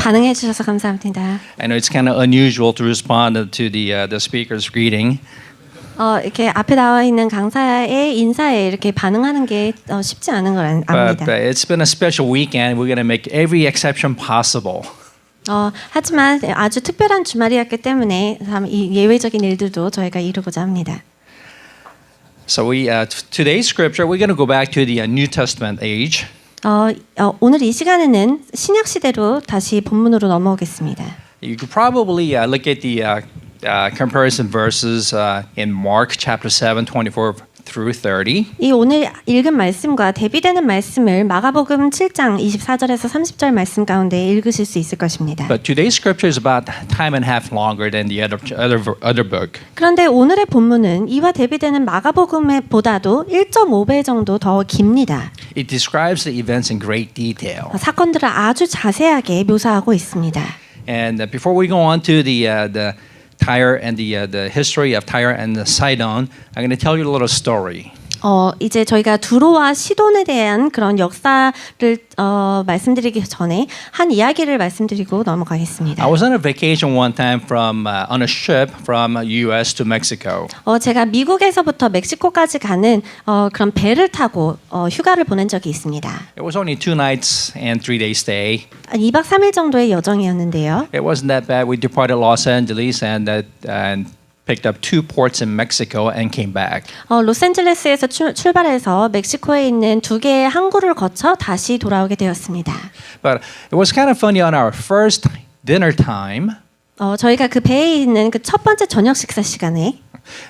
반응해 주셔서 감사합니다. I know it's kind of unusual to respond to the speaker's greeting. 이렇게 앞에 나와 있는 강사의 인사에 이렇게 반응하는 게 쉽지 않은 걸 압니다. But it's been a special weekend. We're going to make every exception possible. 하지만 아주 특별한 주말이었기 때문에 이 예외적인 일들도 저희가 이루고자 합니다. So today's scripture, we're going to go back to the New Testament age. 오늘 이 시간에는 신약 시대로 다시 본문으로 넘어오겠습니다. You could probably look at the comparison verses in Mark chapter 7, 24 through 30. 이 오늘 읽은 말씀과 대비되는 말씀을 마가복음 7장 24절에서 30절 말씀 가운데 읽으실 수 있을 것입니다. But today's scripture is about time and a half longer than the other book. 그런데 오늘의 본문은 이와 대비되는 마가복음보다도 1.5배 정도 더 깁니다. It describes the events in great detail. 사건들을 아주 자세하게 묘사하고 있습니다. And before we go on to the Tyre and the history of Tyre and Sidon, I'm going to tell you a little story. 이제 저희가 두로와 시돈에 대한 그런 역사를 말씀드리기 전에 한 이야기를 말씀드리고 넘어가겠습니다. I was on a vacation one time on a ship from U.S. to Mexico. 제가 미국에서부터 멕시코까지 가는 그런 배를 타고 휴가를 보낸 적이 있습니다. It was only 2 nights and 3 days stay. 2박 3일 정도의 여정이었는데요. It wasn't that bad. We departed Los Angeles and picked up 2 ports in Mexico and came back. 로스앤젤레스에서 출발해서 멕시코에 있는 2개의 항구를 거쳐 다시 돌아오게 되었습니다. But it was kind of funny on our first dinner time. 저희가 그 배에 있는 그 첫 번째 저녁 식사 시간에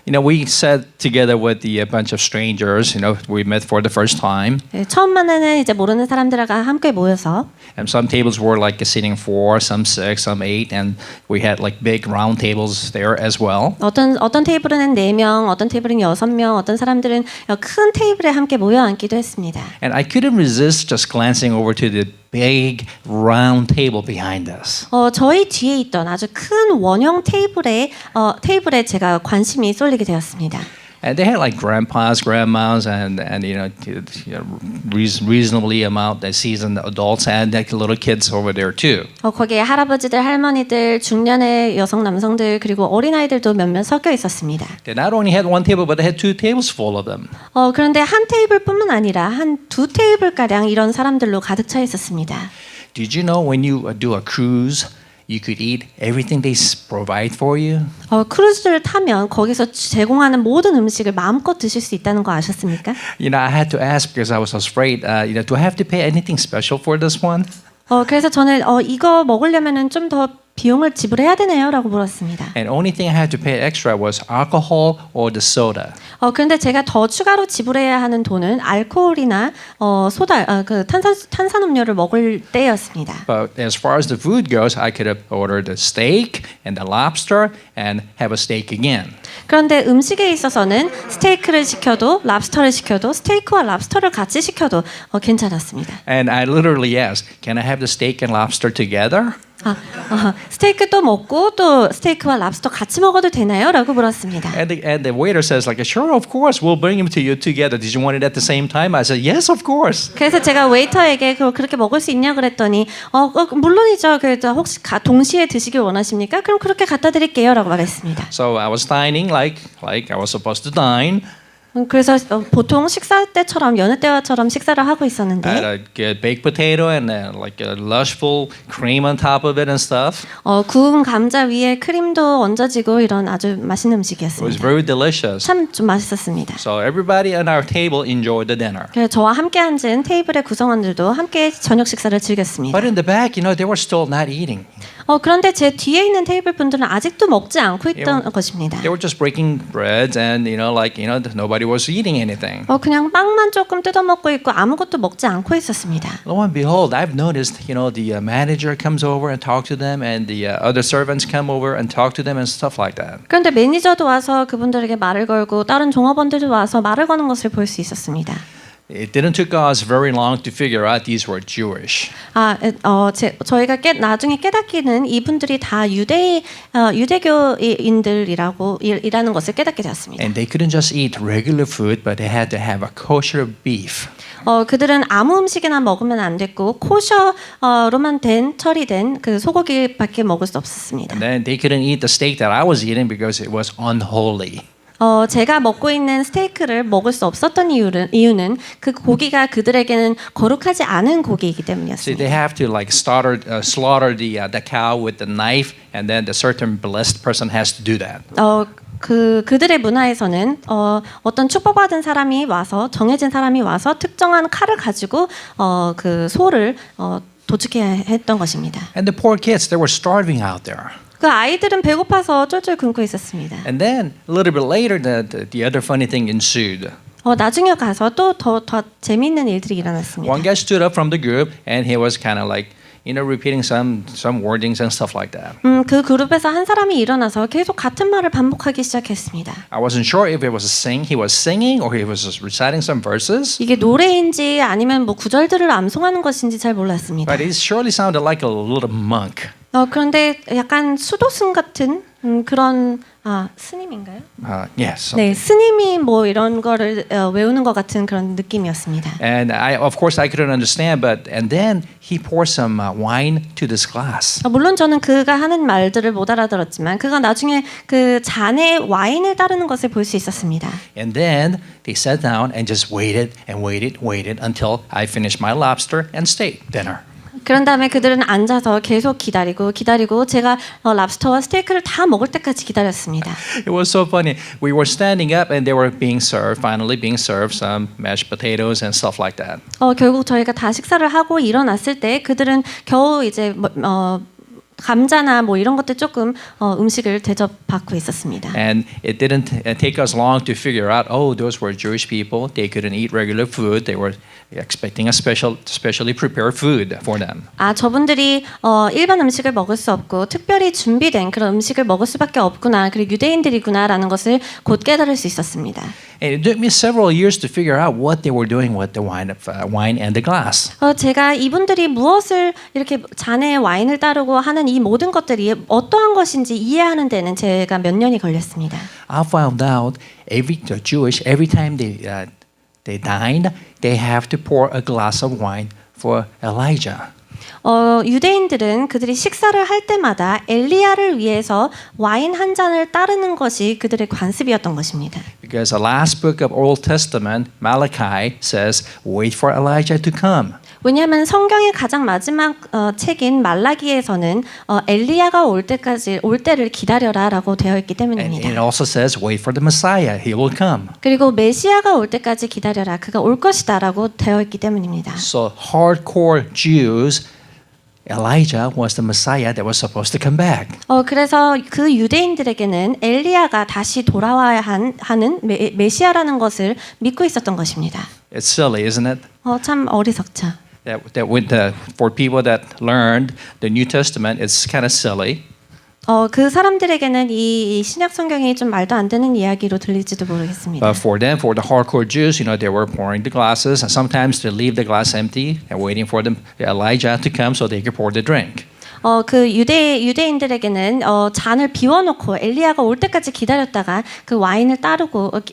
we sat together with a bunch of strangers. We met for the first time. 처음 만나는 이제 모르는 사람들과 함께 모여서 And some tables were like sitting 4, some 6, some 8, and we had like big round tables there as well. 어떤 테이블은 4명, 어떤 테이블은 6명, 어떤 사람들은 큰 테이블에 함께 모여 앉기도 했습니다. And I couldn't resist just glancing over to the big round table behind us. 저희 뒤에 있던 아주 큰 원형 테이블에 제가 관심이 쏠리게 되었습니다. And they had like grandpas, grandmas, and reasonably amount of seasoned adults and like little kids over there too. 거기에 할아버지들, 할머니들, 중년의 여성, 남성들 그리고 어린아이들도 몇몇 섞여 있었습니다. They not only had one table, but they had 2 tables full of them. 그런데 한 테이블뿐만 아니라 한 2 테이블 가량 이런 사람들로 가득 차 있었습니다. Did you know when you do a cruise? You could eat everything they provide for you. 크루즈를 타면 거기서 제공하는 모든 음식을 마음껏 드실 수 있다는 거 아셨습니까? I had to ask because I was afraid. Do I have to pay anything special for this one? 그래서 저는 이거 먹으려면은 좀 더 비용을 지불해야 되나요?라고 물었습니다. And only thing I had to pay extra was alcohol or the soda. 그런데 제가 더 추가로 지불해야 하는 돈은 알코올이나 소다, 그 탄산음료를 먹을 때였습니다. But as far as the food goes, I could have ordered a steak and a lobster and have a steak again. 그런데 음식에 있어서는 스테이크를 시켜도 랍스터를 시켜도 스테이크와 랍스터를 같이 시켜도 괜찮았습니다. And I literally asked, "Can I have the steak and lobster together?" 스테이크 또 먹고 또 스테이크와 랍스터 같이 먹어도 되나요? 라고 물었습니다. And the waiter says, like, "Sure, of course, we'll bring them to you together. Did you want it at the same time?" I said, "Yes, of course." 그래서 제가 웨이터에게 그렇게 먹을 수 있냐 그랬더니 물론이죠. 그래서 혹시 동시에 드시길 원하십니까? 그럼 그렇게 갖다 드릴게요라고 말했습니다. So I was dining like I was supposed to dine. 그래서 보통 식사 때처럼 여느 때와처럼 식사를 하고 있었는데 I had a good baked potato and like a lushful cream on top of it and stuff. 구운 감자 위에 크림도 얹어지고 이런 아주 맛있는 It was 음식이었습니다. very delicious. 참 좀 맛있었습니다. So everybody at our table enjoyed the dinner. 그래서 저와 함께 앉은 테이블의 구성원들도 함께 저녁 식사를 즐겼습니다. But in the back, they were still not eating. 그런데 제 뒤에 있는 테이블 분들은 아직도 먹지 않고 있던 것입니다. They were just breaking breads and nobody was eating anything. 그냥 빵만 조금 뜯어 먹고 있고 아무것도 먹지 않고 있었습니다. Lo and behold, I've noticed, the manager comes over and talk to them, and the other servants come over and talk to them and stuff like that. 그런데 매니저도 와서 그분들에게 말을 걸고 다른 종업원들도 와서 말을 거는 것을 볼 수 있었습니다. It didn't take us very long to figure out these were Jewish. 저희가 나중에 깨닫기는 이분들이 다 유대교인들이라는 것을 깨닫게 되었습니다. And they couldn't just eat regular food, but they had to have a kosher beef. 그들은 아무 음식이나 먹으면 안 됐고 코셔로만 처리된 그 소고기밖에 먹을 수 없었습니다. And then they couldn't eat the steak that I was eating because it was unholy. 제가 먹고 있는 스테이크를 먹을 수 없었던 이유는 그 고기가 그들에게는 거룩하지 않은 고기이기 See, 때문이었습니다. they have to like slaughter the cow with the knife, and then the certain blessed person has to do that. 그들의 문화에서는 어떤 축복받은 사람이 와서 정해진 사람이 와서 특정한 칼을 가지고 그 소를 도축해야 했던 것입니다. And the poor kids, they were starving out there. 그 아이들은 배고파서 쫄쫄 굶고 있었습니다. And then a little bit later, the other funny thing ensued. 나중에 가서 또 더 재미있는 일들이 일어났습니다. One guy stood up from the group, and he was kind of like, repeating some wordings and stuff like that. 그 그룹에서 한 사람이 일어나서 계속 같은 말을 반복하기 시작했습니다. I wasn't sure if it was he was singing or he was just reciting some verses. 이게 노래인지 아니면 뭐 구절들을 암송하는 것인지 잘 몰랐습니다. But it surely sounded like a little monk. 그런데 약간 수도승 같은 그런 스님인가요? Yes. 네, 스님이 뭐 이런 거를 외우는 것 같은 그런 느낌이었습니다. And of course, I couldn't understand. And then he poured some wine to this glass. 물론 저는 그가 하는 말들을 못 알아들었지만 그가 나중에 그 잔에 와인을 따르는 것을 볼 수 있었습니다. And then they sat down and just waited until I finished my lobster and steak dinner. 그런 다음에 그들은 앉아서 계속 기다리고 제가 랍스터와 스테이크를 다 먹을 때까지 기다렸습니다. It was so funny. We were standing up and they were finally being served some mashed potatoes and stuff like that. 결국 저희가 다 식사를 하고 일어났을 때 그들은 겨우 이제 감자나 뭐 이런 것들 조금 음식을 대접받고 있었습니다. And it didn't take us long to figure out, those were Jewish people. They couldn't eat regular food. They were expecting a specially prepared food for them. 저분들이 일반 음식을 먹을 수 없고 특별히 준비된 그런 음식을 먹을 수밖에 없구나. 그리고 유대인들이구나라는 것을 곧 깨달을 수 있었습니다. And it took me several years to figure out what they were doing with the wine and the glass. 제가 이분들이 무엇을 이렇게 잔에 와인을 따르고 하는 이 모든 것들이 어떠한 것인지 이해하는 데는 제가 몇 년이 걸렸습니다. I found out every time they dined, they have to pour a glass of wine for Elijah. 유대인들은 그들이 식사를 할 때마다 엘리야를 위해서 와인 한 잔을 따르는 것이 그들의 관습이었던 것입니다. Because the last book of Old Testament, Malachi, says, "Wait for Elijah to come." 왜냐하면 성경의 가장 마지막 책인 말라기에서는 엘리야가 올 때를 기다려라라고 되어 있기 And 때문입니다. it also says, "Wait for the Messiah; he will come." 그리고 메시아가 올 때까지 기다려라. 그가 올 것이다라고 되어 있기 때문입니다. So hardcore Jews, Elijah was the Messiah that was supposed to come back. 그래서 그 유대인들에게는 엘리야가 다시 돌아와야 하는 메시아라는 것을 믿고 있었던 것입니다. It's silly, isn't it? 참 어리석죠. For people that learned the New Testament, it's kind of silly. 그 사람들에게는 이 신약 성경이 좀 말도 안 되는 이야기로 들릴지도 모르겠습니다. But for them, for the hardcore Jews, they were pouring the glasses, and sometimes they leave the glass empty and waiting for Elijah to come so they could pour the drink. 그 유대인들에게는 잔을 비워놓고 엘리야가 올 때까지 기다렸다가 그 와인을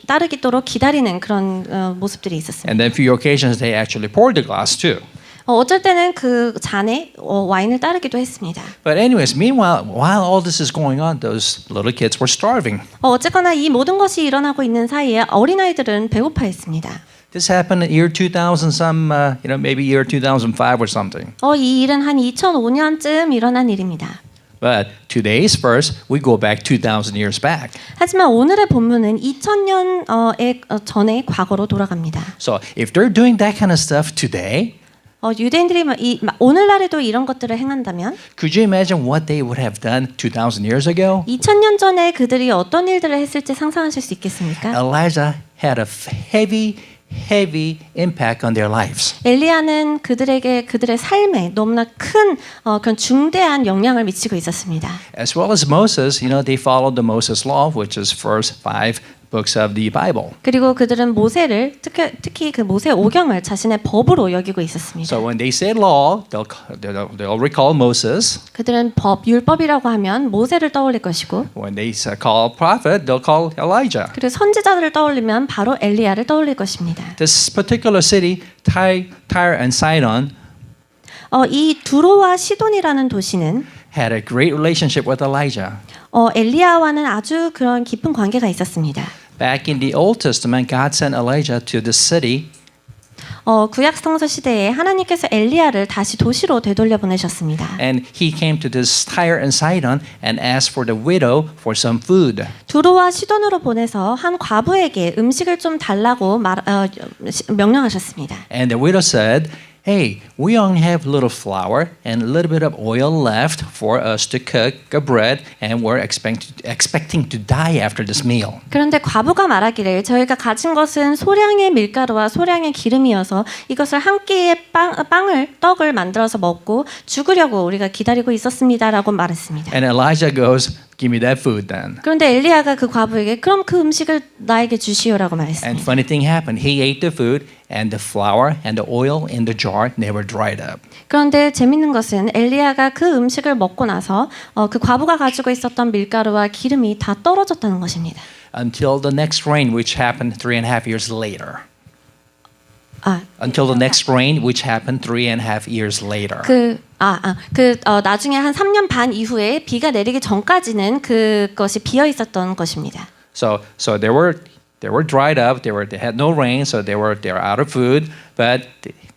따르기도록 기다리는 그런 모습들이 있었습니다. And then few occasions they actually poured the glass too. 어쩔 때는 그 잔에 와인을 따르기도 했습니다. But anyways, meanwhile, while all this is going on, those little kids were starving. 어쨌거나 이 모든 것이 일어나고 있는 사이에 어린아이들은 배고파했습니다. This happened in year 2000, maybe year 2005 or something. 이 일은 한 2005년쯤 일어난 일입니다. But today's verse, we go back 2,000 years back. 하지만 오늘의 본문은 2000년 전의 과거로 돌아갑니다. So if they're doing that kind of stuff today, 유대인들이 오늘날에도 이런 것들을 행한다면 could you imagine what they would have done 2,000 years ago? 2000년 전에 그들이 어떤 일들을 했을지 상상하실 수 있겠습니까? Elijah had a heavy impact on their lives. 엘리야는 그들의 삶에 너무나 큰 그런 중대한 영향을 미치고 있었습니다. As well as Moses, they followed the Moses law, which is first 5 books of the Bible. 그리고 그들은 모세를 특히 그 모세 오경을 자신의 법으로 여기고 있었습니다. So when they say law, they'll recall Moses. 그들은 율법이라고 하면 모세를 떠올릴 것이고 When they call prophet, they'll call Elijah. 그리고 선지자들을 떠올리면 바로 엘리야를 떠올릴 것입니다. This particular city, Tyre and Sidon, 이 두로와 시돈이라는 도시는 had a great relationship with Elijah. 엘리야와는 아주 그런 깊은 관계가 있었습니다. Back in the Old Testament, God sent Elijah to this city. 구약 성서 시대에 하나님께서 엘리야를 다시 도시로 되돌려 보내셨습니다. And he came to this Tyre and Sidon and asked for the widow for some food. 두로와 시돈으로 보내서 한 과부에게 음식을 좀 달라고 명령하셨습니다. And the widow said, "Hey, we only have little flour and a little bit of oil left for us to cook a bread, and we're expecting to die after this meal." 그런데 과부가 말하기를 저희가 가진 것은 소량의 밀가루와 소량의 기름이어서 이것을 한 끼의 떡을 만들어서 먹고 죽으려고 우리가 기다리고 있었습니다라고 말했습니다. And Elijah goes, "Give me that food then." 그런데 엘리야가 그 과부에게 그럼 그 음식을 나에게 주시오라고 And 말했습니다. funny thing happened. He ate the food, and the flour and the oil in the jar never dried up. 그런데 재밌는 것은 엘리야가 그 음식을 먹고 나서 그 과부가 가지고 있었던 밀가루와 기름이 다 떨어졌다는 것입니다. Until the next rain, which happened 3.5 years later. Until the next rain, which happened 3.5 years later. 나중에 한 3년 반 이후에 비가 내리기 전까지는 그것이 비어 있었던 것입니다. So they were dried up. They had no rain, so they were out of food. But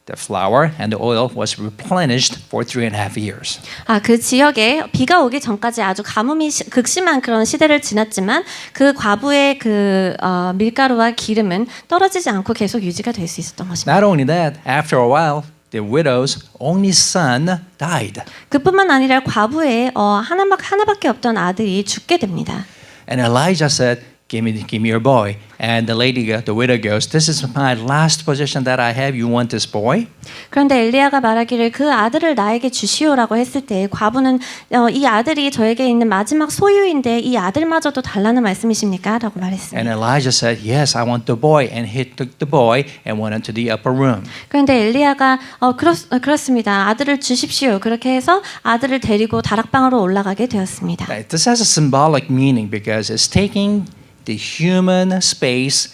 the flour and the oil was replenished for 3.5 years. 그 지역에 비가 오기 전까지 아주 가뭄이 극심한 그런 시대를 지났지만 그 과부의 그 밀가루와 기름은 떨어지지 않고 계속 유지가 될 수 있었던 것입니다. Not only that, after a while, the widow's only son died. 그뿐만 아니라 과부의 하나밖에 없던 아들이 죽게 됩니다. And Elijah said, give me your boy. And the widow goes, this is my last possession that I have. You want this boy? 그런데 엘리야가 말하기를 그 아들을 나에게 주시오라고 했을 때 과부는 이 아들이 저에게 있는 마지막 소유인데 이 아들마저도 달라는 말씀이십니까? 라고 말했습니다. And Elijah said, yes, I want the boy. And he took the boy and went into the upper room. 그런데 엘리야가 그렇습니다. 아들을 주십시오. 그렇게 해서 아들을 데리고 다락방으로 올라가게 되었습니다. This has a symbolic meaning because it's taking the human space,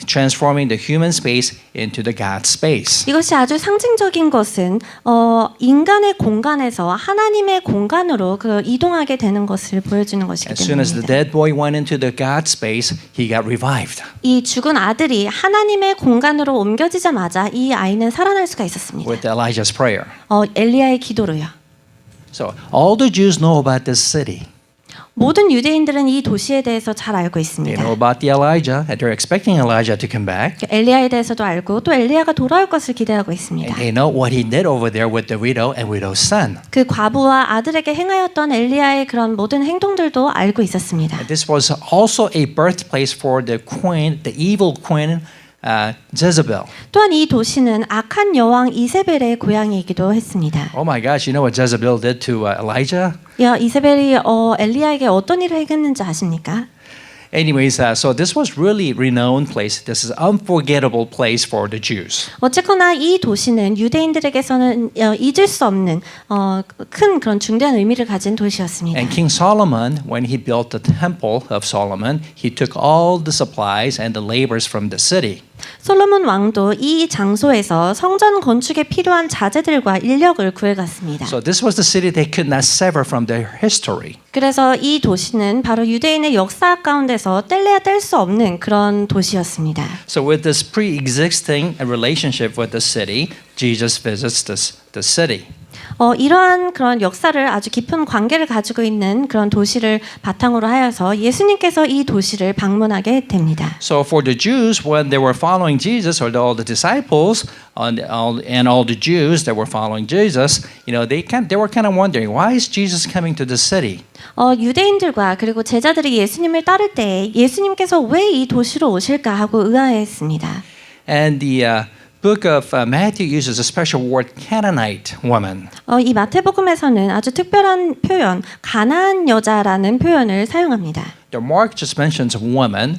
transforming the human space into the God space. 이것이 아주 상징적인 것은 인간의 공간에서 하나님의 공간으로 이동하게 되는 것을 보여주는 것이기 As soon as the 때문입니다. dead boy went into the God space, he got revived. 이 죽은 아들이 하나님의 공간으로 옮겨지자마자 이 아이는 살아날 수가 있었습니다. With Elijah's prayer. 엘리야의 기도로요. So all the Jews know about this city. 모든 유대인들은 이 도시에 대해서 잘 알고 They 있습니다. know about the Elijah, and they're expecting Elijah to come back. 엘리야에 대해서도 알고 또 엘리야가 돌아올 것을 기대하고 있습니다. And they know what he did over there with the widow and widow's son. 그 과부와 아들에게 행하였던 엘리야의 그런 모든 행동들도 알고 있었습니다. And this was also a birthplace for the queen, the evil queen, Jezebel. 또한 이 도시는 악한 여왕 이세벨의 고향이기도 했습니다. Oh my gosh, you know what Jezebel did to Elijah? 이세벨이 엘리야에게 어떤 일을 행했는지 아십니까? Anyways, so this was really renowned place. This is unforgettable place for the Jews. 어쨌거나 이 도시는 유대인들에게서는 잊을 수 없는 큰 그런 중대한 의미를 가진 도시였습니다. And King Solomon, when he built the temple of Solomon, he took all the supplies and the labors from the city. 솔로몬 왕도 이 장소에서 성전 건축에 필요한 자재들과 인력을 구해갔습니다. So this was the city they could not sever from their history. 그래서 이 도시는 바로 유대인의 역사 가운데서 뗄래야 뗄 수 없는 그런 도시였습니다. So with this pre-existing relationship with the city, Jesus visits the city. 이러한 그런 역사를 아주 깊은 관계를 가지고 있는 그런 도시를 바탕으로 하여서 예수님께서 이 도시를 방문하게 됩니다. So for the Jews, when they were following Jesus, or all the disciples and all the Jews that were following Jesus, they were kind of wondering, why is Jesus coming to the city? 유대인들과 그리고 제자들이 예수님을 따를 때 예수님께서 왜 이 도시로 오실까 하고 의아해했습니다. And the book of Matthew uses a special word, Canaanite woman. 이 마태복음에서는 아주 특별한 표현, 가나안 여자라는 표현을 사용합니다. The Mark just mentions woman.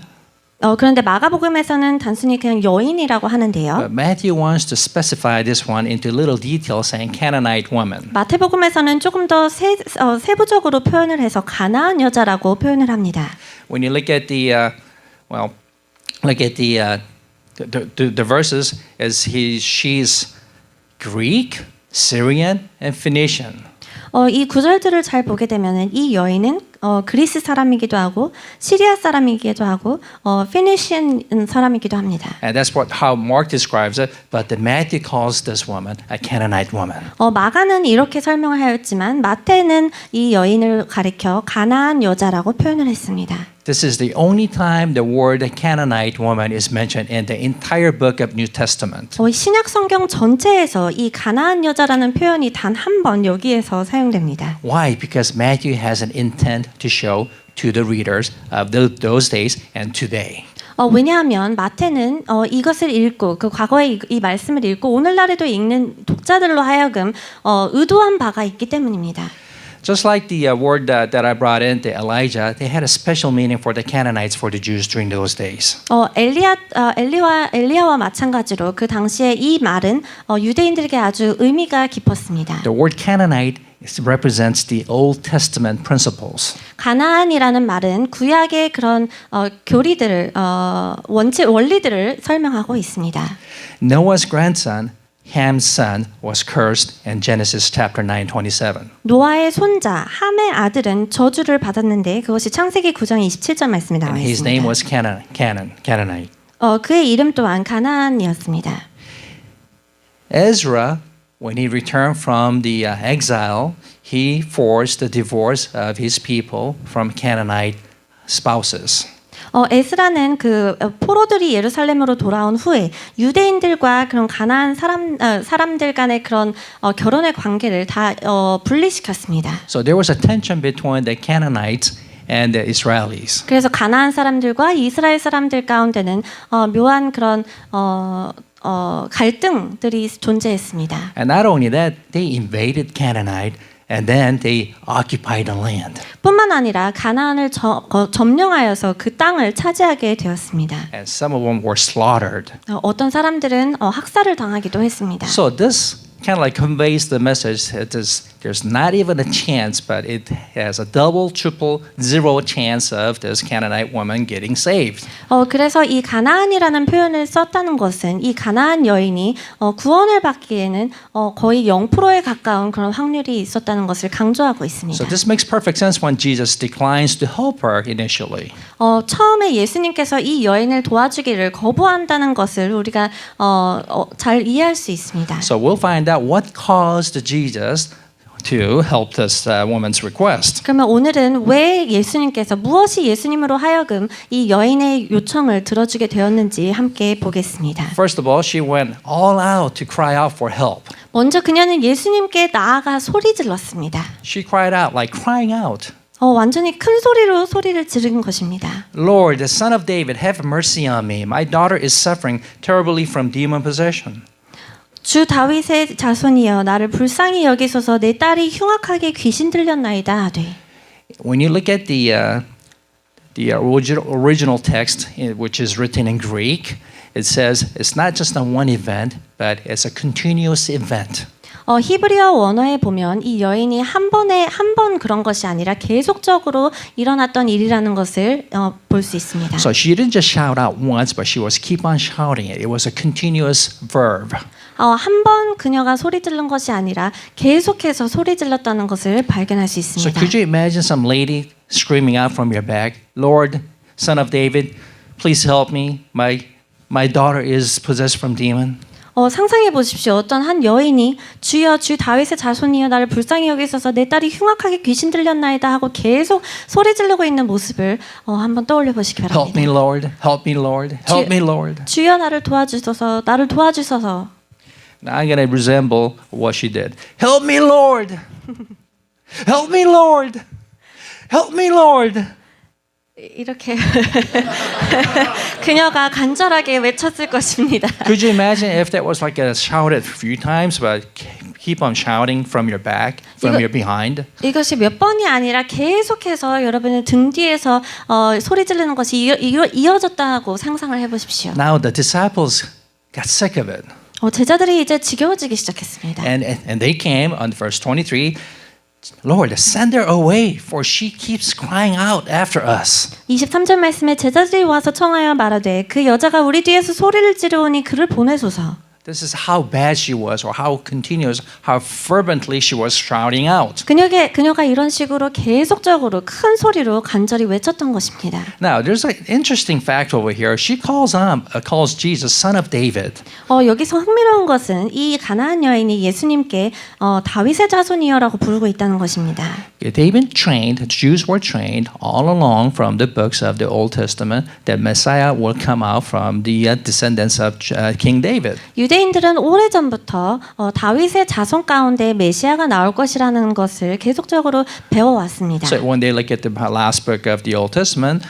그런데 마가복음에서는 단순히 그냥 여인이라고 하는데요. But Matthew wants to specify this one into little detail, saying Canaanite woman. 마태복음에서는 조금 더 세부적으로 표현을 해서 가나안 여자라고 표현을 합니다. When you look at the verses, she's Greek, Syrian, and Phoenician. 이 구절들을 잘 보게 되면은 이 여인은 그리스 사람이기도 하고 시리아 사람이기도 하고 피니시안 사람이기도 합니다. And that's how Mark describes it, but then Matthew calls this woman a Canaanite woman. 마가는 이렇게 설명을 하였지만 마태는 이 여인을 가리켜 가나안 여자라고 표현을 했습니다. This is the only time the word Canaanite woman is mentioned in the entire book of New Testament. 신약 성경 전체에서 이 가나안 여자라는 표현이 단 한 번 여기에서 사용됩니다. Why? Because Matthew has an intent to show to the readers of those days and today. 왜냐하면 마태는 이것을 읽고 그 과거의 이 말씀을 읽고 오늘날에도 읽는 독자들로 하여금 의도한 바가 있기 때문입니다. Just like the word that I brought in, the Elijah, they had a special meaning for the Canaanites for the Jews during those days. 엘리야와 마찬가지로 그 당시에 이 말은 유대인들에게 아주 의미가 깊었습니다. The word Canaanite represents the Old Testament principles. 가나안이라는 말은 구약의 그런 교리들을 원리들을 설명하고 있습니다. Noah's grandson, Ham's son, was cursed in Genesis chapter 9:27. 노아의 손자 함의 아들은 저주를 받았는데 그것이 창세기 9장 27절 말씀에 나와 And his name 있습니다. was Canaanite. 그의 이름 또한 가나안이었습니다. Ezra, when he returned from the exile, he forced the divorce of his people from Canaanite spouses. 에스라는 그 포로들이 예루살렘으로 돌아온 후에 유대인들과 그런 가나안 사람들 간의 그런 결혼의 관계를 다 분리시켰습니다. So there was a tension between the Canaanites and the Israelis. 그래서 가나안 사람들과 이스라엘 사람들 가운데는 묘한 그런 갈등들이 존재했습니다. And not only that, they invaded Canaanite and then they occupied the land. 뿐만 아니라 가나안을 점령하여서 그 땅을 차지하게 되었습니다. And some of them were slaughtered. 어떤 사람들은 학살을 당하기도 했습니다. So this kind of like conveys the message that there's not even a chance, but it has a double, triple, zero chance of this Canaanite woman getting saved. 그래서 이 가나안이라는 표현을 썼다는 것은 이 가나안 여인이 구원을 받기에는 거의 0%에 가까운 그런 확률이 있었다는 것을 강조하고 있습니다. So this makes perfect sense when Jesus declines to help her initially. 처음에 예수님께서 이 여인을 도와주기를 거부한다는 것을 우리가 잘 이해할 수 있습니다. So we'll find out what caused Jesus to help this woman's request. 그러면 오늘은 왜 예수님께서 무엇이 예수님으로 하여금 이 여인의 요청을 들어주게 되었는지 함께 보겠습니다. First of all, she went all out to cry out for help. 먼저 그녀는 예수님께 나아가 소리 질렀습니다. She cried out like crying out. 완전히 큰 소리로 소리를 지른 것입니다. Lord, the Son of David, have mercy on me. My daughter is suffering terribly from demon possession. 주 다윗의 자손이여 나를 불쌍히 여기소서 내 딸이 흉악하게 귀신 들렸나이다 하되. When you look at the original text, which is written in Greek, it says it's not just on one event, but it's a continuous event. 히브리어 원어에 보면 이 여인이 한 번 그런 것이 아니라 계속적으로 일어났던 일이라는 것을 볼 수 있습니다. So she didn't just shout out once, but she was keep on shouting it. It was a continuous verb. 한 번 그녀가 소리 지른 것이 아니라 계속해서 소리 질렀다는 것을 발견할 수 So 있습니다. could you imagine some lady screaming out from your back, Lord, Son of David, please help me. My daughter is possessed from demon. 상상해 보십시오. 어떤 한 여인이 주여 주 다윗의 자손이여 나를 불쌍히 여기소서 내 딸이 흉악하게 귀신 들렸나이다 하고 계속 소리 지르고 있는 모습을 한번 떠올려 보시기 Help 바랍니다. me, Lord. Help me, Lord. Help me, Lord. 주여 나를 도와주소서 나를 도와주소서. Now I'm going to resemble what she did. Help me, Lord. Help me, Lord. Help me, Lord. 이렇게 그녀가 간절하게 외쳤을 것입니다. Could you imagine if that was like a shouted a few times, but keep on shouting from your back, from 이거- your behind? 이것이 몇 번이 아니라 계속해서 여러분의 등 뒤에서 소리 지르는 것이 이어졌다고 상상을 해보십시오. Now the disciples got sick of it. 제자들이 이제 지겨워지기 시작했습니다. And they came on verse 23, Lord, send her away, for she keeps crying out after us. 23절 말씀에 제자들이 와서 청하여 말하되 그 여자가 우리 뒤에서 소리를 지르오니 그를 보내소서. This is how bad she was, or how continuous, how fervently she was shouting out. 그녀가 이런 식으로 계속적으로 큰 소리로 간절히 외쳤던 것입니다. Now, there's an interesting fact over here. She calls Jesus son of David. 여기서 흥미로운 것은 이 가나안 여인이 예수님께 다윗의 자손이여라고 부르고 있다는 것입니다. They've been trained, the Jews were trained all along from the books of the Old Testament that Messiah will come out from the descendants of King David. 유대인들은 오래전부터 다윗의 자손 가운데 메시아가 나올 것이라는 것을 계속적으로 배워왔습니다. So when they look at the last book of the Old Testament,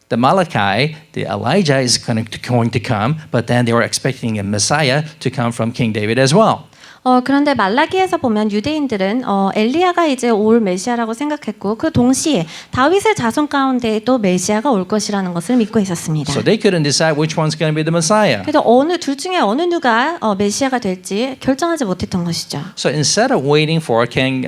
the Malachi, the Elijah is going to come, but then they were expecting a Messiah to come from King David as well. 그런데 말라기에서 보면 유대인들은 엘리야가 이제 올 메시아라고 생각했고 그 동시에 다윗의 자손 가운데 또 메시아가 올 것이라는 것을 믿고 있었습니다. So they couldn't decide which one's going to be the Messiah. 그래서 둘 중에 어느 누가 메시아가 될지 결정하지 못했던 것이죠. So instead of waiting for King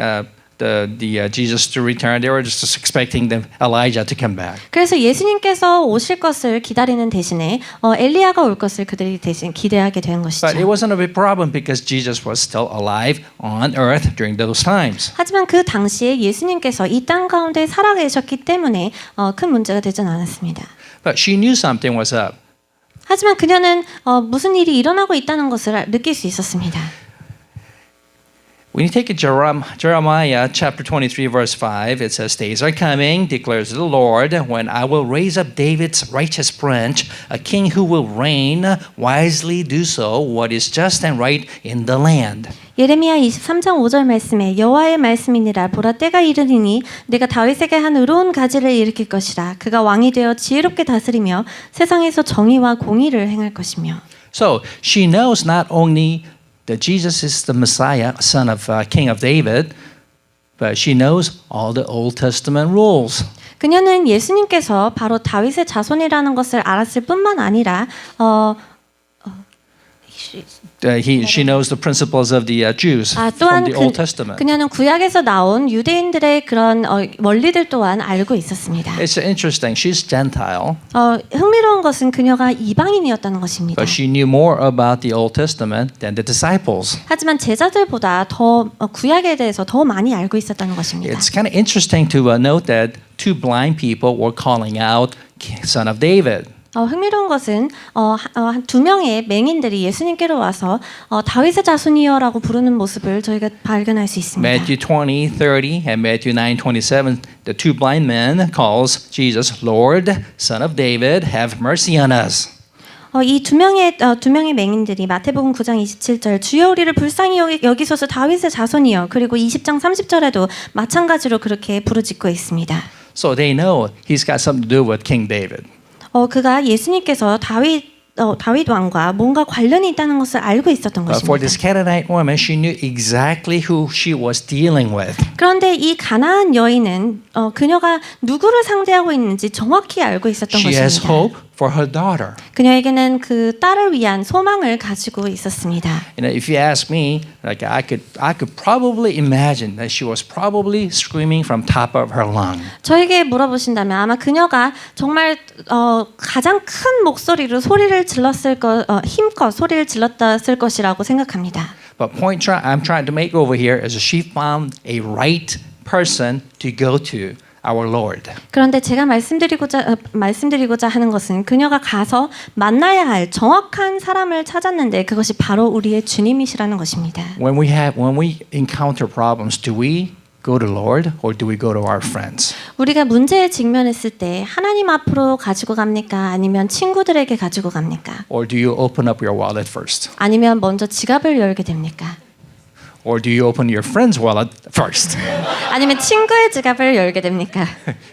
Jesus to return, they were just expecting the Elijah to come back. 그래서 예수님께서 오실 것을 기다리는 대신에 엘리야가 올 것을 그들이 대신 기대하게 된 것이죠. But it wasn't a big problem because Jesus was still alive on earth during those times. 하지만 그 당시에 예수님께서 이 땅 가운데 살아계셨기 때문에 큰 문제가 되진 않았습니다. But she knew something was up. 하지만 그녀는 무슨 일이 일어나고 있다는 것을 느낄 수 있었습니다. When you take Jeremiah chapter 23 verse 5, it says, Days are coming, declares the Lord, when I will raise up David's righteous branch, a king who will reign, wisely do so, what is just and right in the land. 예레미야 23장 5절 말씀에 여호와의 말씀이니라 보라 때가 이르리니 내가 다윗에게 한 의로운 가지를 일으킬 것이라 그가 왕이 되어 지혜롭게 다스리며 세상에서 정의와 공의를 행할 것이며. So she knows not only that Jesus is the Messiah, son of King of David, but she knows all the Old Testament rules. 그녀는 예수님께서 바로 다윗의 자손이라는 것을 알았을 뿐만 아니라 She knows the principles of the Jews from 또한 the Old Testament. 그녀는 구약에서 나온 유대인들의 그런 원리들 또한 알고 있었습니다. It's interesting. She's Gentile, 흥미로운 것은 그녀가 이방인이었다는 것입니다. but she knew more about the Old Testament than the disciples. 하지만 제자들보다 더 구약에 대해서 더 많이 알고 있었다는 것입니다. It's kind of interesting to note that two blind people were calling out, "Son of David." 흥미로운 것은 두 명의 맹인들이 예수님께로 와서 다윗의 자손이여라고 부르는 모습을 저희가 발견할 수 있습니다. Matthew 20:30 and Matthew 9:27, the two blind men calls Jesus, "Lord, Son of David, have mercy on us." 이 두 명의 맹인들이 마태복음 9장 27절 주여 우리를 불쌍히 여기소서 다윗의 자손이여 그리고 20장 30절에도 마찬가지로 그렇게 부르짖고 있습니다. So they know he's got something to do with King David. 그가 예수님께서 다윗 왕과 뭔가 관련이 있다는 것을 알고 있었던 But for 것입니다. this Canaanite woman, she knew exactly who she was dealing with. 그런데 이 가나안 여인은 그녀가 누구를 상대하고 있는지 정확히 알고 있었던 She has 것입니다. hope for her daughter. 그녀에게는 그 딸을 위한 소망을 가지고 있었습니다. You know, if you ask me, like I could probably imagine that she was probably screaming from top of her lung. 저에게 물어보신다면 아마 그녀가 정말 가장 큰 목소리로 소리를 질렀을 힘껏 소리를 질렀을 것이라고 생각합니다. But point I'm trying to make over here is she found a right person to go to, our Lord. 그런데 제가 말씀드리고자 하는 것은 그녀가 가서 만나야 할 정확한 사람을 찾았는데 그것이 바로 우리의 주님이시라는 것입니다. When we encounter problems, do we go to Lord or do we go to our friends? 우리가 문제에 직면했을 때 하나님 앞으로 가지고 갑니까? 아니면 친구들에게 가지고 갑니까? Or do you open up your wallet first? 아니면 먼저 지갑을 열게 됩니까? Or do you open your friend's wallet first? 아니면 친구의 지갑을 열게 됩니까?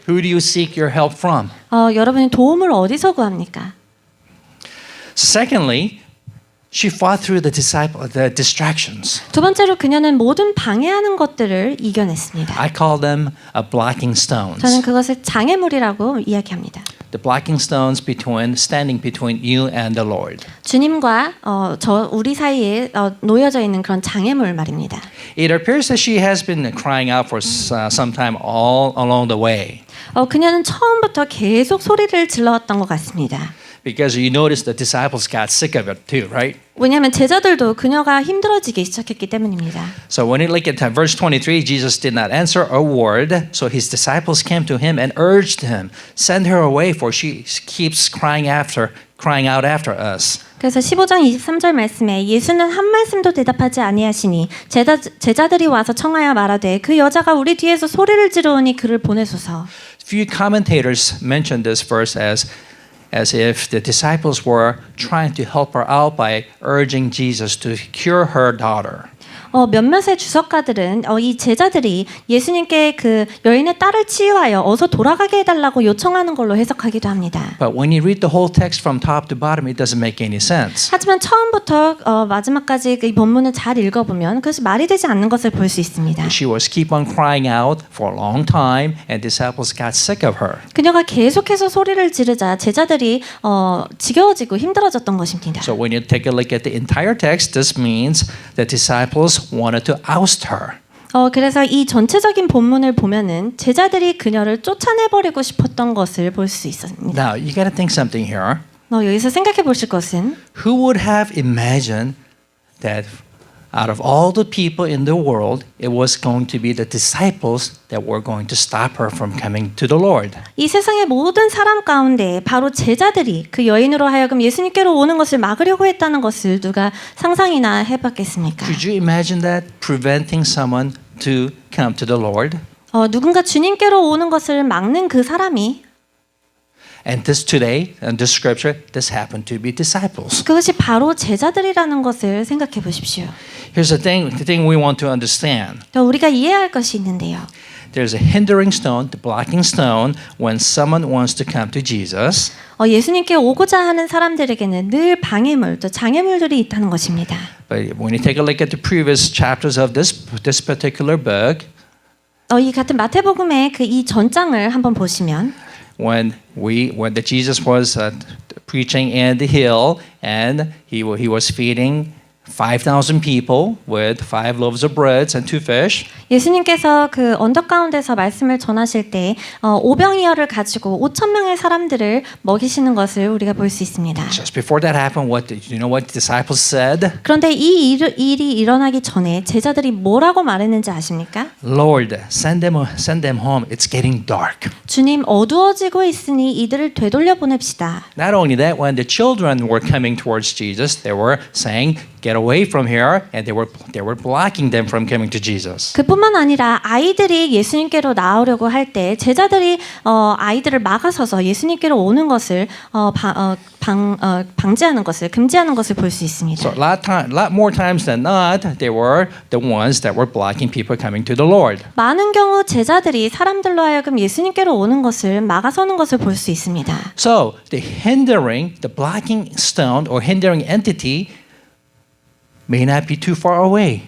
Who do you seek your help from? 여러분이 도움을 어디서 구합니까? Secondly, She fought through the distractions. 두 번째로 그녀는 모든 방해하는 것들을 이겨냈습니다. I call them blocking stones. 저는 그것을 장애물이라고 이야기합니다. The blocking stones standing between you and the Lord. 주님과 우리 사이에 놓여져 있는 그런 장애물 말입니다. It appears that she has been crying out for some time all along the way. 그녀는 처음부터 계속 소리를 질러왔던 것 같습니다. Because you notice the disciples got sick of it too, right? 왜냐하면 제자들도 그녀가 힘들어지기 시작했기 때문입니다. So when you look at verse 23, Jesus did not answer a word. So his disciples came to him and urged him, "Send her away, for she keeps crying out after us." 그래서 15장 23절 말씀에 예수는 한 말씀도 대답하지 아니하시니 제자들이 와서 청하여 말하되 그 여자가 우리 뒤에서 소리를 지르오니 그를 보내소서. Few commentators mention this verse as if the disciples were trying to help her out by urging Jesus to cure her daughter. 몇몇의 주석가들은 이 제자들이 예수님께 그 여인의 딸을 치유하여 어서 돌아가게 해달라고 요청하는 걸로 해석하기도 합니다. But when you read the whole text from top to bottom, it doesn't make any sense. 하지만 처음부터 마지막까지 이 본문을 잘 읽어보면 그것이 말이 되지 않는 것을 볼 수 있습니다. She was keep on crying out for a long time, and disciples got sick of her. 그녀가 계속해서 소리를 지르자 제자들이 지겨워지고 힘들어졌던 것입니다. So when you take a look at the entire text, this means the disciples wanted to oust her. 그래서 이 전체적인 본문을 보면은 제자들이 그녀를 쫓아내버리고 싶었던 것을 볼 수 있습니다. Now you got to think something here. 여기서 생각해 보실 것은 Who would have imagined that out of all the people in the world, it was going to be the disciples that were going to stop her from coming to the Lord? 이 세상의 모든 사람 가운데 바로 제자들이 그 여인으로 하여금 예수님께로 오는 것을 막으려고 했다는 것을 누가 상상이나 해봤겠습니까? Could you imagine that preventing someone to come to the Lord? 누군가 주님께로 오는 것을 막는 그 사람이 And this today, in this scripture, this happened to be disciples. 그것이 바로 제자들이라는 것을 생각해 보십시오. Here's the thing we want to understand. 우리가 이해할 것이 있는데요. There's a hindering stone, the blocking stone, when someone wants to come to Jesus. 예수님께 오고자 하는 사람들에게는 늘 방해물, 또 장애물들이 있다는 것입니다. But when you take a look at the previous chapters of this particular book, 이 같은 마태복음의 그 이 전장을 한번 보시면 when the Jesus was preaching in the hill and he was feeding 5,000 people with 5 loaves of bread and 2 fish. 예수님께서 그 언덕 가운데서 말씀을 전하실 때 오병이어를 가지고 5,000명의 사람들을 먹이시는 것을 우리가 볼 수 있습니다. Just before that happened, what the disciples said? 그런데 이 일이 일어나기 전에 제자들이 뭐라고 말했는지 아십니까? Lord, send them home. It's getting dark. 주님, 어두워지고 있으니 이들을 되돌려 보냅시다. Not only that, when the children were coming towards Jesus, they were saying, "Get away from here," and they were blocking them from coming to Jesus. 그뿐만 아니라 아이들이 예수님께로 나오려고 할 때 제자들이 아이들을 막아서서 예수님께로 오는 것을 방지하는 것을 금지하는 것을 볼 수 있습니다. So a lot more times than not, they were the ones that were blocking people coming to the Lord. 많은 경우 제자들이 사람들로 하여금 예수님께로 오는 것을 막아서는 것을 볼 수 있습니다. So the blocking stone or hindering entity may not be too far away.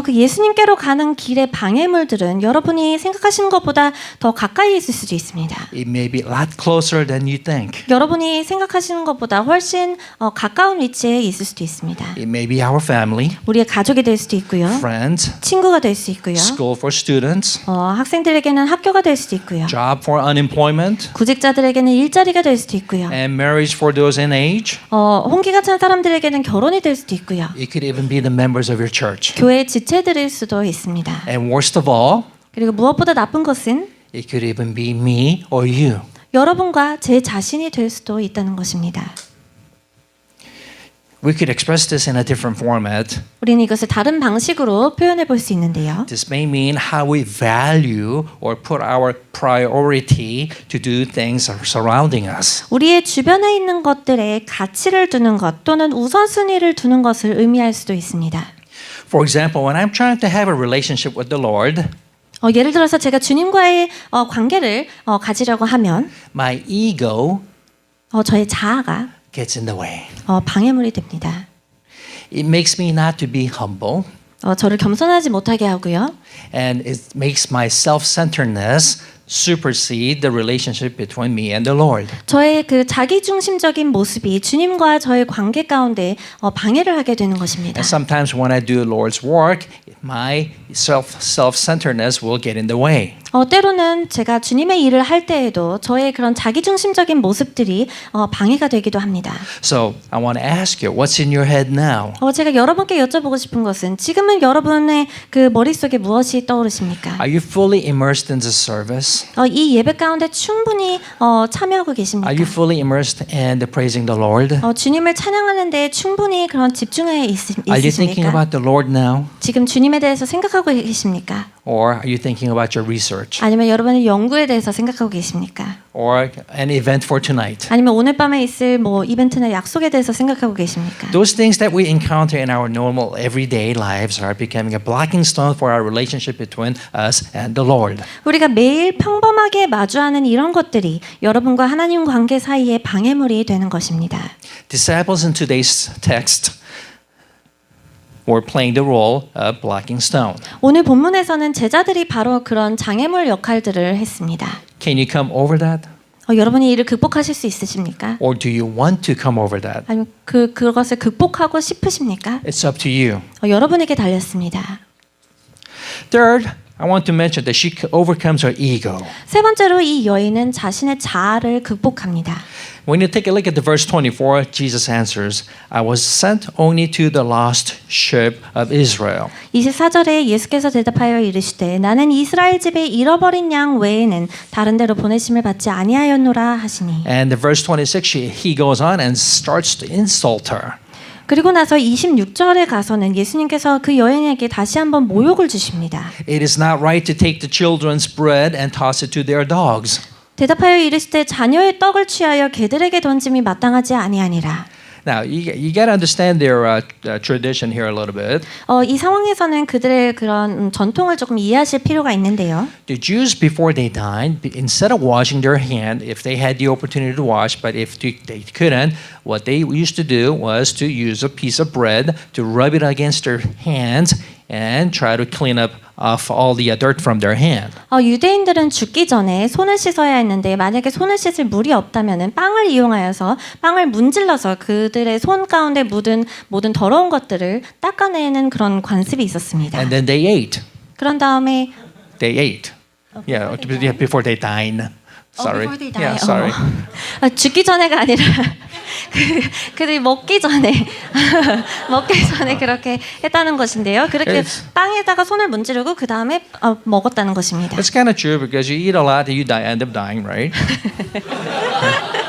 그 예수님께로 가는 길의 방해물들은 여러분이 생각하시는 것보다 더 가까이 있을 수도 있습니다. It may be a lot closer than you think. 여러분이 생각하시는 것보다 훨씬 가까운 위치에 있을 수도 있습니다. It may be our family, 우리의 가족이 될 수도 있고요. friends, 친구가 될 수 있고요. school for students, 학생들에게는 학교가 될 수도 있고요. job for unemployment, 구직자들에게는 일자리가 될 수도 있고요. and marriage for those in age. 홍기가 찬 사람들에게는 결혼이 될 수도 있고요. It could even be the members of your church. 교회 지체들일 수도 있습니다. And worst of all, 그리고 무엇보다 나쁜 것은 it could even be me or you. 여러분과 제 자신이 될 수도 있다는 것입니다. We could express this in a different format. 우리는 이것을 다른 방식으로 표현해 볼 수 있는데요. This may mean how we value or put our priority to do things surrounding us. 우리의 주변에 있는 것들에 가치를 두는 것 또는 우선순위를 두는 것을 의미할 수도 있습니다. For example, when I'm trying to have a relationship with the Lord, 예를 들어서 제가 주님과의 관계를 가지려고 하면 my ego 저의 자아가 gets in the way. 방해물이 됩니다. It makes me not to be humble, 저를 겸손하지 못하게 하고요. and it makes my self-centeredness supersede the relationship between me and the Lord. 저의 그 자기중심적인 모습이 주님과 저의 관계 가운데 방해를 하게 되는 것입니다. And sometimes when I do Lord's work, my self-centeredness will get in the way. 때로는 제가 주님의 일을 할 때에도 저의 그런 자기중심적인 모습들이 방해가 되기도 합니다. So I want to ask you, what's in your head now? 제가 여러분께 여쭤보고 싶은 것은 지금은 여러분의 그 머릿속에 무엇이 떠오르십니까? Are you fully immersed in this service? 이 예배 가운데 충분히 참여하고 계십니까? Are you fully immersed in the praising the Lord? 주님을 찬양하는 데 충분히 그런 집중해 Are you thinking 있으십니까? about the Lord now? 지금 주님에 대해서 생각하고 계십니까? Or are you thinking about your research? 아니면 여러분의 연구에 대해서 생각하고 계십니까? Or an event for tonight? 아니면 오늘 밤에 있을 이벤트나 약속에 대해서 생각하고 계십니까? Those things that we encounter in our normal everyday lives are becoming a blocking stone for our relationship between us and the Lord. 우리가 매일 평범하게 마주하는 이런 것들이 여러분과 하나님 관계 사이에 방해물이 되는 것입니다. Disciples in today's text were playing the role of blocking stone. 오늘 본문에서는 제자들이 바로 그런 장애물 역할들을 했습니다. Can you come over that? 여러분이 이를 극복하실 수 있으십니까? Or do you want to come over that? 아니면 그것을 극복하고 싶으십니까? It's up to you. 여러분에게 달렸습니다. Third, I want to mention that she overcomes her ego. 세 번째로 이 여인은 자신의 자아를 극복합니다. When you take a look at the verse 24, Jesus answers, I was sent only to the lost sheep of Israel. 24절에 예수께서 대답하여 이르시되 나는 이스라엘 집에 잃어버린 양 외에는 다른 데로 보내심을 받지 아니하였노라 하시니. And the verse 26, he goes on and starts to insult her. 그리고 나서 26절에 가서는 예수님께서 그 여인에게 다시 한번 모욕을 주십니다. It is not right to take the children's bread and toss it to their dogs. 대답하여 이르시되 자녀의 떡을 취하여 개들에게 던짐이 마땅하지 아니하니라. Now, you got to understand their tradition here a little bit. 이 상황에서는 그들의 그런 전통을 조금 이해하실 필요가 있는데요. The Jews before they dined, instead of washing their hand, if they had the opportunity to wash, but if they couldn't, what they used to do was to use a piece of bread to rub it against their hands and try to clean up off all the dirt from their hand. 유대인들은 죽기 전에 손을 씻어야 했는데 만약에 손을 씻을 물이 없다면은 빵을 이용하여서 빵을 문질러서 그들의 손 가운데 묻은 모든 더러운 것들을 닦아내는 그런 관습이 있었습니다. And then they ate. 그런 다음에 They ate. Yeah, before they dine. Sorry. before they die. Yeah, sorry. 죽기 전에가 아니라 그들이 먹기 전에 그렇게 했다는 것인데요. 그렇게 It's- 빵에다가 손을 문지르고 그 다음에 먹었다는 것입니다. It's kind of true because you eat a lot, you end up dying, right?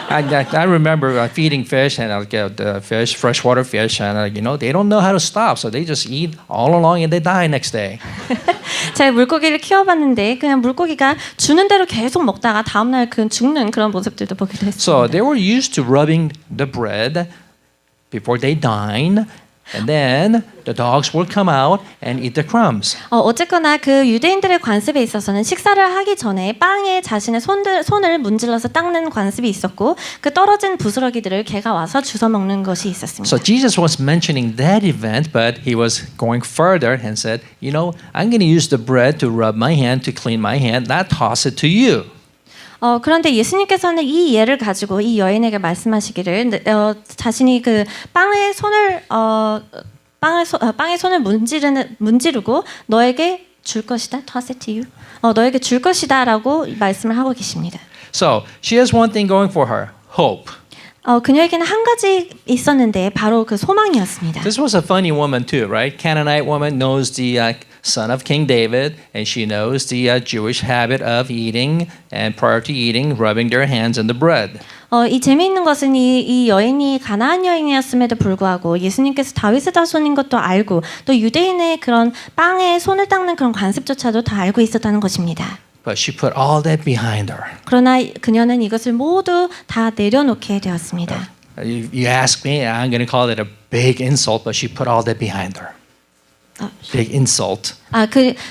I remember feeding fish, and I'll get the fish, freshwater fish, and they don't know how to stop, so they just eat all along and they die next day. 제가 물고기를 키워봤는데 그냥 물고기가 주는 대로 계속 먹다가 다음날 죽는 그런 모습들도 보기도 했습니다. So they were used to rubbing the bread before they dine, and then the dogs will come out and eat the crumbs. 어쨌거나 그 유대인들의 관습에 있어서는 식사를 하기 전에 빵에 자신의 손을 문질러서 닦는 관습이 있었고 그 떨어진 부스러기들을 개가 와서 주워 먹는 것이 있었습니다. So Jesus was mentioning that event, but he was going further and said, I'm going to use the bread to rub my hand, to clean my hand, not toss it to you. 그런데 예수님께서는 이 예를 가지고 이 여인에게 말씀하시기를 자신이 그 빵에 손을 문지르고 너에게 줄 것이다. toss it to you. 너에게 줄 것이다라고 말씀을 하고 계십니다. So she has one thing going for her, hope. 그녀에게는 한 가지 있었는데 바로 그 소망이었습니다. This was a funny woman too, right? Canaanite woman knows the son of King David, and she knows the Jewish habit of eating, and prior to eating, rubbing their hands in the bread. 이 재미있는 것은 이 여인이 가나안 여인이었음에도 불구하고 예수님께서 다윗의 자손인 것도 알고 또 유대인의 그런 빵에 손을 닦는 그런 관습조차도 다 알고 있었다는 것입니다. But she put all that behind her. 그러나 그녀는 이것을 모두 다 내려놓게 되었습니다. You ask me, I'm going to call it a big insult, but she put all that behind her. big insult.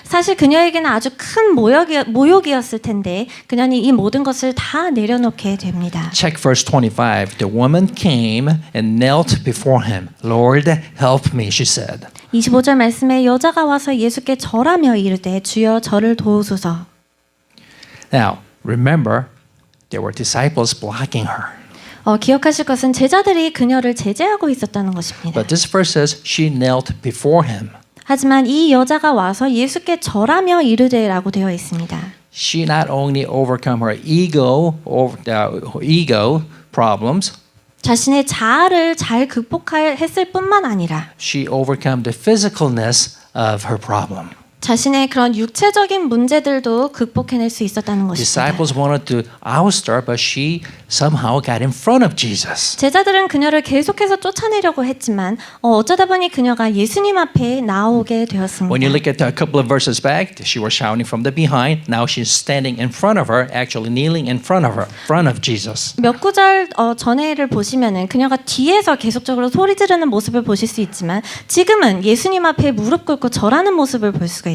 사실 그녀에게는 아주 큰 모욕이었을 텐데 그녀는 이 모든 것을 다 내려놓게 됩니다. Check verse 25. The woman came and knelt before him. Lord, help me, she said. 25절 말씀에 여자가 와서 예수께 절하며 이르되 주여 저를 도우소서. Now, remember, there were disciples blocking her. 기억하실 것은 제자들이 그녀를 제재하고 있었다는 것입니다. But this verse says she knelt before him. 하지만 이 여자가 와서 예수께 절하며 이르되라고 되어 있습니다. She not only overcome her ego problems, 자신의 자아를 잘 극복했을 뿐만 아니라 she overcome the physicalness of her problem. 자신의 그런 육체적인 문제들도 극복해낼 수 있었다는 것입니다. Disciples wanted to oust her, but she somehow got in front of Jesus. 제자들은 그녀를 계속해서 쫓아내려고 했지만 어쩌다 보니 그녀가 예수님 앞에 나오게 되었습니다. When you look at a couple of verses back, she was shouting from the behind. Now she's standing in front of her, actually kneeling in front of Jesus. 몇 구절 전에를 보시면은 그녀가 뒤에서 계속적으로 소리 지르는 모습을 보실 수 있지만 지금은 예수님 앞에 무릎 꿇고 절하는 모습을 볼 수가 있습니다.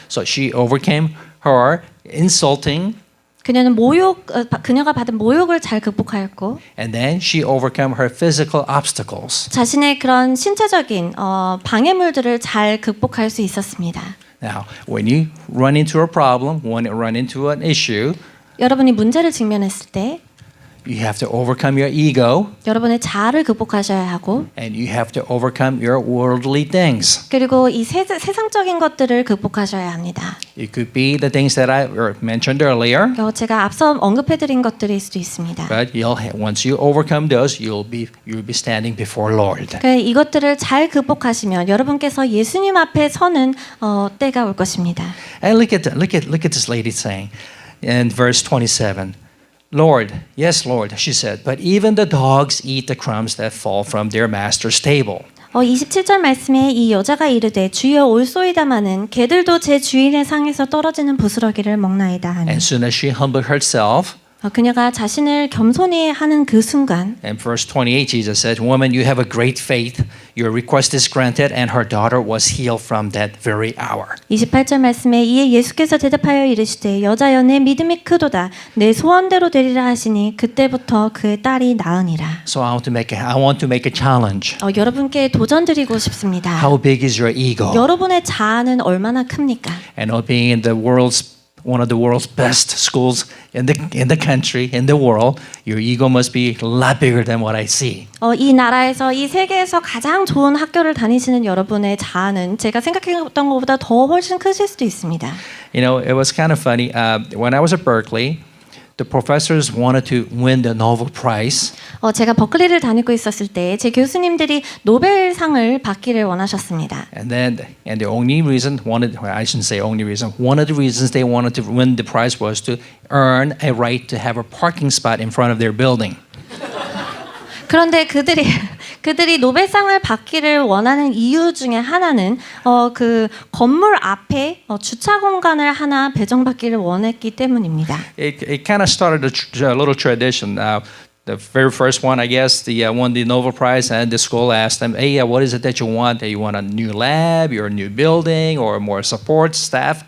So she overcame her insulting, 그녀는 그녀가 받은 모욕을 잘 극복하였고, and then she overcome her physical obstacles. 자신의 그런 신체적인 방해물들을 잘 극복할 수 있었습니다. Now, when you run into a problem, when you run into an issue, 여러분이 문제를 직면했을 때 you have to overcome your ego, 여러분의 자아를 극복하셔야 하고, and you have to overcome your worldly things. 그리고 이 세상적인 것들을 극복하셔야 합니다. It could be the things that I mentioned earlier. 제가 앞서 언급해드린 것들일 수도 있습니다. But once you overcome those, you'll be standing before Lord. 이것들을 잘 극복하시면 여러분께서 예수님 앞에 서는 때가 올 것입니다. And look at this lady saying in verse 27. Lord, yes, Lord, she said, but even the dogs eat the crumbs that fall from their master's table. 27절 말씀에 이 여자가 이르되 주여 올소이다마는 개들도 제 주인의 상에서 떨어지는 부스러기를 먹나이다 하니. And soon as she humbled herself, 그녀가 자신을 겸손히 하는 그 순간 in verse 28, Jesus said, Woman, you have a great faith. Your request is granted, and her daughter was healed from that very hour. 28절 말씀에 이에 예수께서 대답하여 이르시되 여자여 내 믿음이 크도다 내 소원대로 되리라 하시니 그때부터 그의 딸이 나으니라. So I want to make a challenge. 여러분께 도전드리고 싶습니다. How big is your ego? 여러분의 자아는 얼마나 큽니까? And being in one of the world's best schools in the country, in the world, your ego must be a lot bigger than what I see. 이 나라에서 이 세계에서 가장 좋은 학교를 다니시는 여러분의 자아는 제가 생각했던 것보다 더 훨씬 크실 수도 있습니다. You know, it was kind of funny. When I was at Berkeley, the professors wanted to win the Nobel Prize. 제가 버클리를 다니고 있었을 때 제 교수님들이 노벨상을 받기를 원하셨습니다. And the only reason I shouldn't say only reason. One of the reasons they wanted to win the prize was to earn a right to have a parking spot in front of their building. 그런데 그들이 노벨상을 받기를 원하는 이유 중에 하나는 그 건물 앞에 주차 공간을 하나 배정받기를 원했기 때문입니다. It kind of started a little tradition. The very first one, I guess, won the Nobel Prize, and the school asked them, "Hey, what is it that you want? You want a new lab, or a new building, or more support staff?"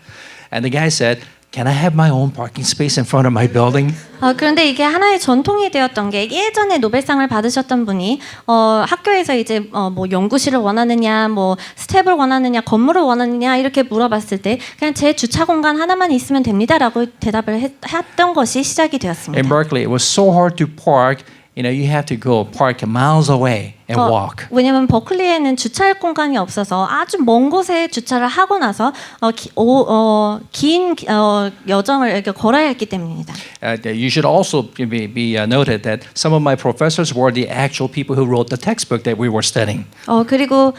And the guy said, "Can I have my own parking space in front of my building?" 그런데 이게 하나의 전통이 되었던 게 예전에 노벨상을 받으셨던 분이 학교에서 이제 뭐 연구실을 원하느냐, 뭐 스텝을 원하느냐, 건물을 원하느냐 이렇게 물어봤을 때 그냥 제 주차 공간 하나만 있으면 됩니다라고 대답을 했던 것이 시작이 되었습니다. In Berkeley, it was so hard to park. You know, you have to go park miles away and walk. 왜냐면 버클리에는 주차할 공간이 없어서 아주 먼 곳에 주차를 하고 나서 긴 여정을 이렇게 걸어야 했기 때문입니다. You should also be noted that some of my professors were the actual people who wrote the textbook that we were studying. 그리고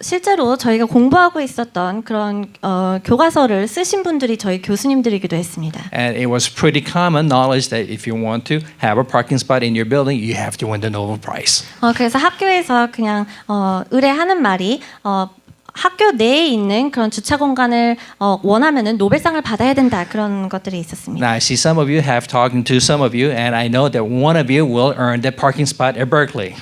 실제로 저희가 공부하고 있었던 그런 교과서를 쓰신 분들이 저희 교수님들이기도 했습니다. And it was pretty common knowledge that if you want to have a parking spot in your building, you have to win the Nobel Prize. 그래서 학교에서 그냥 의뢰하는 말이 학교 내에 있는 그런 주차 공간을 원하면은 노벨상을 받아야 된다 그런 것들이 있었습니다. Now I see some of you have talking to some of you, and I know that one of you will earn the parking spot at Berkeley.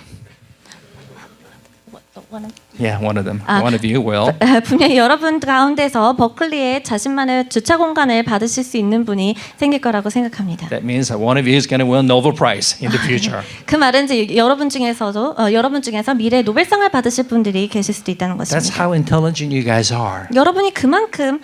Yeah, one of them. Ah. One of you will. 분명히 여러분 가운데서 버클리에 자신만의 주차 공간을 받으실 수 있는 분이 생길 거라고 생각합니다. That means that one of you is going to win Nobel Prize in the future. 그 말은 이제 여러분 중에서 미래 노벨상을 받으실 분들이 계실 수도 있다는 That's 것입니다. how intelligent you guys are. 여러분이 그만큼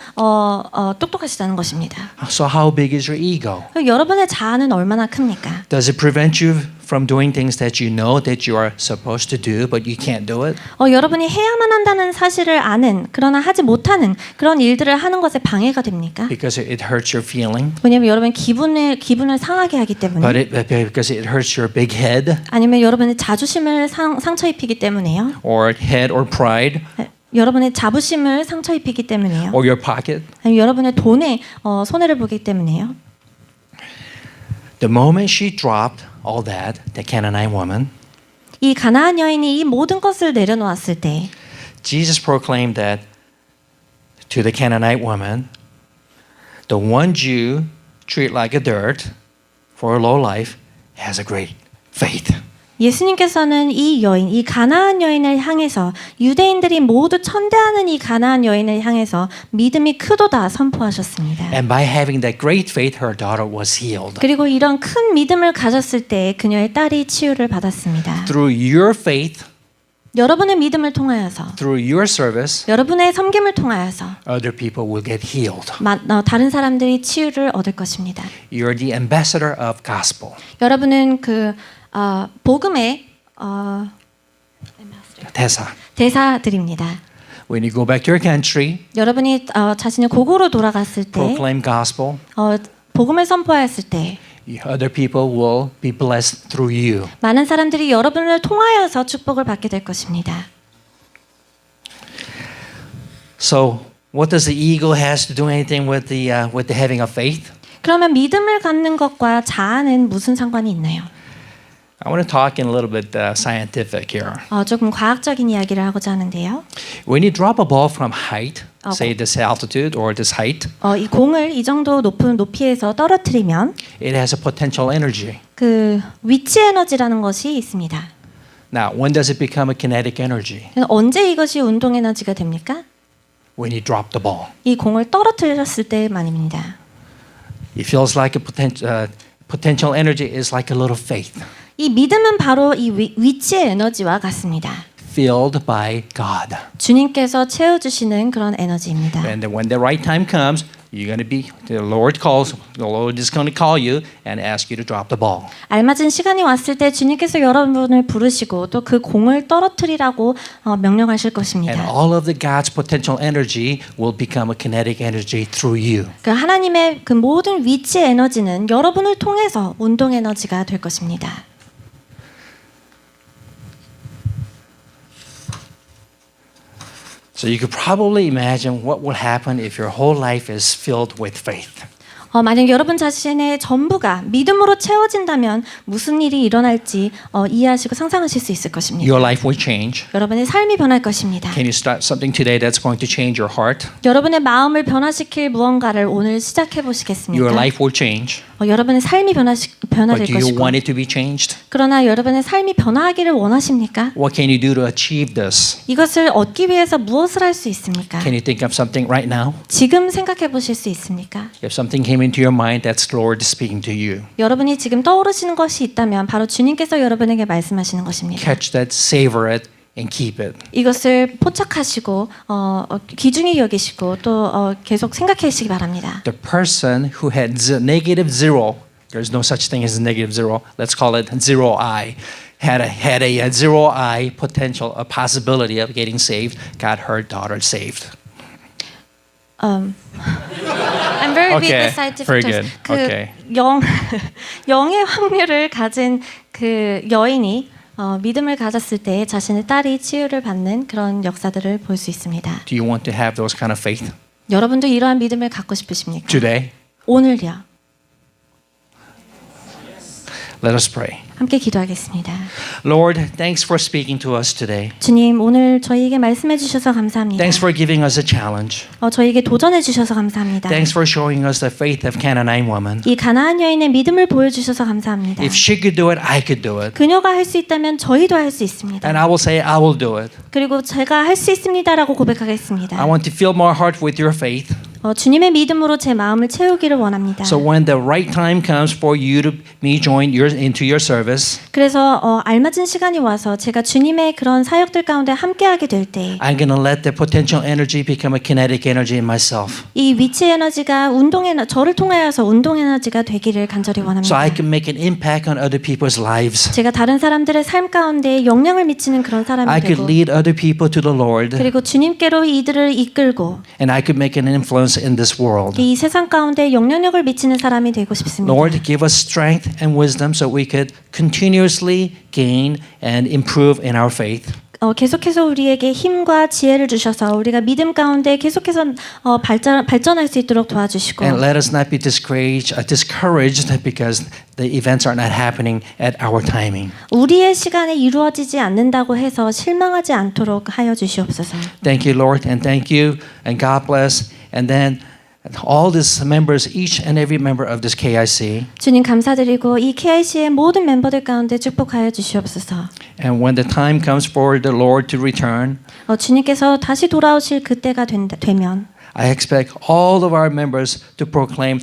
똑똑하시다는 것입니다. So how big is your ego? 여러분의 자아는 얼마나 큽니까? Does it prevent you from doing things that you know that you are supposed to do, but you can't do it? 여러분이 해야만 한다는 사실을 아는 그러나 하지 못하는 그런 일들을 하는 것에 방해가 됩니까? Because it hurts your feeling? 왜냐하면 여러분 기분을 상하게 하기 때문에 Because it hurts your big head? 아니면 여러분의 자존심을 상처 입히기 때문에요. Or head or pride? 여러분의 자부심을 상처 입히기 때문에요. Or your pocket? 아니면 여러분의 돈에 손해를 보기 때문에요. The moment she dropped all that, the Canaanite woman, 이 가나안 여인이 이 모든 것을 내려놓았을 때 Jesus proclaimed that to the Canaanite woman, the one Jew treated like a dirt for a low life has a great faith. 예수님께서는 이 가나안 여인을 향해서 유대인들이 모두 천대하는 이 가나안 여인을 향해서 믿음이 크도다 선포하셨습니다. And by having that great faith, her daughter was healed. 그리고 이런 큰 믿음을 가졌을 때 그녀의 딸이 치유를 받았습니다. Through your faith, 여러분의 믿음을 통하여서 through your service, 여러분의 섬김을 통하여서 other people will get healed. 다른 사람들이 치유를 얻을 것입니다. You're the ambassador of gospel. 여러분은 복음의 대사들입니다. When you go back to your country, 여러분이 자신의 고국으로 돌아갔을 때 proclaim gospel, 복음을 선포하였을 때 other people will be blessed through you. 많은 사람들이 여러분을 통하여서 축복을 받게 될 것입니다. So, what does the ego has to do anything with the having of faith? 그러면 믿음을 갖는 것과 자아는 무슨 상관이 있나요? I want to talk in a little bit scientific here. 조금 과학적인 이야기를 하고자 하는데요. When you drop a ball from height, say this altitude or this height, 이 공을 이 정도 높은 높이에서 떨어뜨리면 it has a potential energy. 그 위치 에너지라는 것이 있습니다. Now, when does it become a kinetic energy? 언제 이것이 운동 에너지가 됩니까? When you drop the ball. 이 공을 떨어뜨렸을 때만입니다. It feels like a potential energy is like a little faith. 이 믿음은 바로 이 위치의 에너지와 같습니다. Filled by God. 주님께서 채워주시는 그런 에너지입니다. And then when the right time comes, you're going to be, the Lord is going to call you and ask you to drop the ball. 알맞은 시간이 왔을 때 주님께서 여러분을 부르시고 또 그 공을 떨어뜨리라고 명령하실 And 것입니다. all of the God's potential energy will become a kinetic energy through you. 그 하나님의 그 모든 위치의 에너지는 여러분을 통해서 운동 에너지가 될 것입니다. So you could probably imagine what will happen if your whole life is filled with faith. 만약 여러분 자신의 전부가 믿음으로 채워진다면 무슨 일이 일어날지 이해하시고 상상하실 수 있을 것입니다. Your life will change. 여러분의 삶이 변할 것입니다. Can you start something today that's going to change your heart? 여러분의 마음을 변화시킬 무언가를 오늘 시작해 보시겠습니까? Your life will change. 여러분의 삶이 But 변화될 do you 것이고 want it to be changed? 그러나 여러분의 삶이 변화하기를 원하십니까? What can you do to achieve this? 이것을 얻기 위해서 무엇을 할 수 있습니까? Can you think of something right now? 지금 생각해 보실 수 있습니까? If something came into your mind, that's the Lord speaking to you. 여러분이 지금 떠오르시는 것이 있다면 바로 주님께서 여러분에게 말씀하시는 것입니다. Catch that, savor it, and keep it. 이것을 포착하시고 귀중히 여기시고 또 계속 생각하시기 바랍니다. The person who had negative zero, there's no such thing as a negative zero. Let's call it zero I. Had a zero I potential, a possibility of getting saved, got her daughter saved. I'm very weak Okay, with scientific very terms. good. Okay. 영의 확률을 가진 그 여인이 믿음을 가졌을 때 자신의 딸이 치유를 받는 그런 역사들을 볼 수 있습니다. Do you want to have those kind of faith 여러분도 이러한 믿음을 갖고 싶으십니까? today? 오늘요. Let us pray. 함께 기도하겠습니다. Lord, thanks for speaking to us today. 주님, 오늘 저희에게 말씀해 주셔서 감사합니다. Thanks for giving us a challenge. 저희에게 도전해 주셔서 감사합니다. Thanks for showing us the faith of Canaanite woman. 이 가나안 여인의 믿음을 보여주셔서 감사합니다. If she could do it, I could do it. 그녀가 할 수 있다면 저희도 할 수 있습니다. And I will say, I will do it. 그리고 제가 할 수 있습니다라고 고백하겠습니다. I want to fill my heart with your faith. 주님의 믿음으로 제 마음을 채우기를 원합니다. So when the right time comes for you to me join into your service, 그래서 알맞은 시간이 와서 제가 주님의 그런 사역들 가운데 함께하게 될 때, I'm going to let the potential energy become a kinetic energy in myself. 이 위치 에너지가 저를 통하여서 운동 에너지가 되기를 간절히 원합니다. So I can make an impact on other people's lives. 제가 다른 사람들의 삶 가운데 영향을 미치는 그런 사람이 I could 되고, lead other people to the Lord, 그리고 주님께로 이들을 이끌고 and I could make an influence in this world. 이 세상 가운데 영향력을 미치는 사람이 되고 싶습니다. Lord, give us strength and wisdom so we could continuously gain and improve in our faith. 계속해서 우리에게 힘과 지혜를 주셔서 우리가 믿음 가운데 계속해서 발전할 수 있도록 도와주시고, And let us not be discouraged because the events are not happening at our timing. 우리의 시간에 이루어지지 않는다고 해서 실망하지 않도록 하여 주시옵소서. Thank you, Lord, and thank you, and God bless. And then all these members, each and every member of this KIC. 주님 감사드리고 이 KIC의 모든 멤버들 가운데 축복하여 주시옵소서. And when the time comes for the Lord to return, 주님께서 다시 돌아오실 그때가 되면 I expect all of our members to proclaim,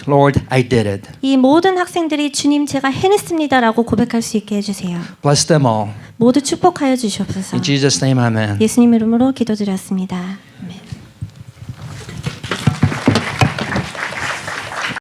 Lord, I did it. 이 모든 학생들이 주님 제가 해냈습니다라고 고백할 수 있게 해주세요. Bless them all. 모두 축복하여 주시옵소서. In Jesus' name, amen. 예수님 이름으로 기도드렸습니다.